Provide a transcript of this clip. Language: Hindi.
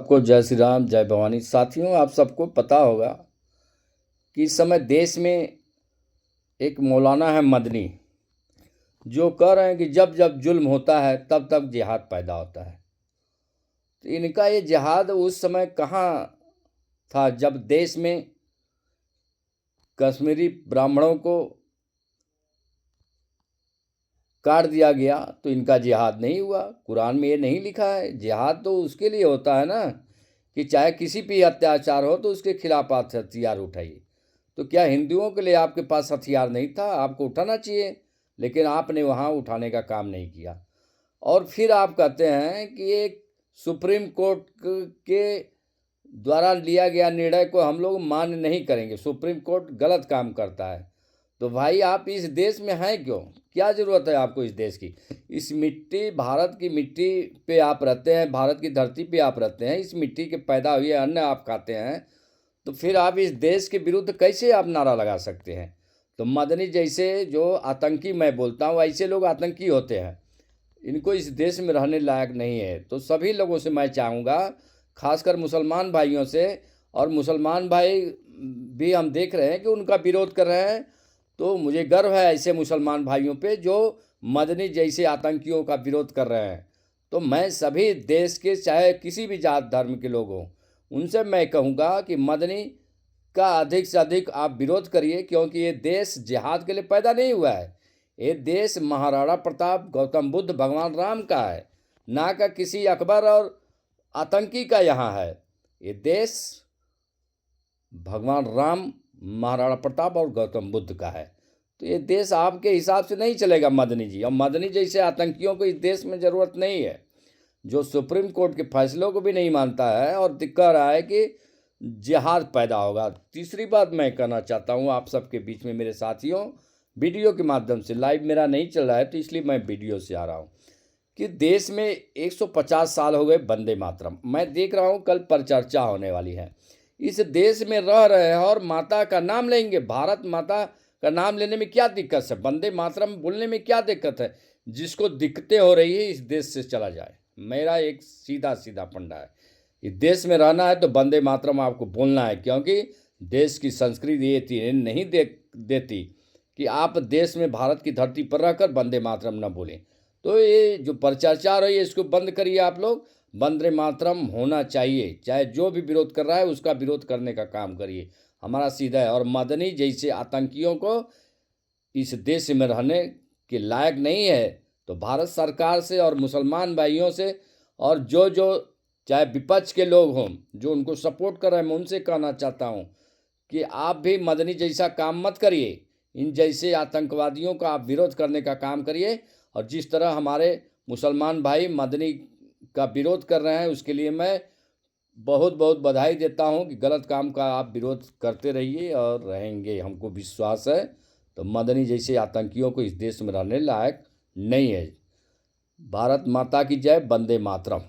सबको जय श्री राम, जय भवानी। साथियों, आप सबको पता होगा कि इस समय देश में एक मौलाना है मदनी, जो कह रहे हैं कि जब जब जुल्म होता है तब तब जिहाद पैदा होता है। तो इनका ये जिहाद उस समय कहाँ था जब देश में कश्मीरी ब्राह्मणों को काट दिया गया, तो इनका जिहाद नहीं हुआ। कुरान में ये नहीं लिखा है। जिहाद तो उसके लिए होता है ना कि चाहे किसी भी अत्याचार हो तो उसके खिलाफ आप हथियार उठाइए। तो क्या हिंदुओं के लिए आपके पास हथियार नहीं था? आपको उठाना चाहिए, लेकिन आपने वहाँ उठाने का काम नहीं किया। और फिर आप कहते हैं कि एक सुप्रीम कोर्ट के द्वारा लिया गया निर्णय को हम लोग मान्य नहीं करेंगे, सुप्रीम कोर्ट गलत काम करता है। तो भाई, आप इस देश में हैं क्यों? क्या ज़रूरत है आपको इस देश की? इस मिट्टी, भारत की मिट्टी पे आप रहते हैं, भारत की धरती पे आप रहते हैं, इस मिट्टी के पैदा हुए अन्न आप खाते हैं, तो फिर आप इस देश के विरुद्ध कैसे आप नारा लगा सकते हैं? तो मदनी जैसे जो आतंकी मैं बोलता हूँ, ऐसे लोग आतंकी होते हैं। इनको इस देश में रहने लायक नहीं है। तो सभी लोगों से मैं चाहूँगा, खासकर मुसलमान भाइयों से, और मुसलमान भाई भी हम देख रहे हैं कि उनका विरोध कर रहे हैं, तो मुझे गर्व है ऐसे मुसलमान भाइयों पे जो मदनी जैसे आतंकियों का विरोध कर रहे हैं। तो मैं सभी देश के, चाहे किसी भी जात धर्म के लोग हों, उनसे मैं कहूँगा कि मदनी का अधिक से अधिक आप विरोध करिए, क्योंकि ये देश जिहाद के लिए पैदा नहीं हुआ है। ये देश महाराणा प्रताप, गौतम बुद्ध, भगवान राम का है, ना का किसी अकबर और आतंकी का यहाँ है। ये देश भगवान राम, महाराणा प्रताप और गौतम बुद्ध का है। तो ये देश आपके हिसाब से नहीं चलेगा मदनी जी। और मदनी जैसे आतंकियों को इस देश में ज़रूरत नहीं है, जो सुप्रीम कोर्ट के फैसलों को भी नहीं मानता है और कह रहा है कि जिहाद पैदा होगा। तीसरी बात मैं कहना चाहता हूँ आप सबके बीच में, मेरे साथियों, वीडियो के माध्यम से, लाइव मेरा नहीं चल रहा है तो इसलिए मैं वीडियो से आ रहा हूँ, कि देश में 150 साल हो गए वंदे मातरम। मैं देख रहा हूँ कल परिचर्चा होने वाली है। इस देश में रह रहे हैं और माता का नाम लेंगे। भारत माता का नाम लेने में क्या दिक्कत है? वंदे मातरम बोलने में क्या दिक्कत है? जिसको दिक्कतें हो रही है इस देश से चला जाए। मेरा एक सीधा सीधा फंडा है, इस देश में रहना है तो वंदे मातरम आपको बोलना है, क्योंकि देश की संस्कृति ये नहीं देती कि आप देश में, भारत की धरती पर रहकर वंदे मातरम न बोलें। तो ये जो परिचर्चा रही है इसको बंद करिए आप लोग। वंदे मातरम होना चाहिए, चाहे जो भी विरोध कर रहा है उसका विरोध करने का काम करिए। हमारा सीधा है। और मदनी जैसे आतंकियों को इस देश में रहने के लायक नहीं है। तो भारत सरकार से और मुसलमान भाइयों से, और जो चाहे विपक्ष के लोग हों जो उनको सपोर्ट कर रहे हैं, मैं उनसे कहना चाहता हूँ कि आप भी मदनी जैसा काम मत करिए। इन जैसे आतंकवादियों का आप विरोध करने का काम करिए। और जिस तरह हमारे मुसलमान भाई मदनी का विरोध कर रहे हैं, उसके लिए मैं बहुत बहुत बधाई देता हूं कि गलत काम का आप विरोध करते रहिए और रहेंगे, हमको विश्वास है। तो मदनी जैसे आतंकियों को इस देश में रहने लायक नहीं है। भारत माता की जय, वंदे मातरम।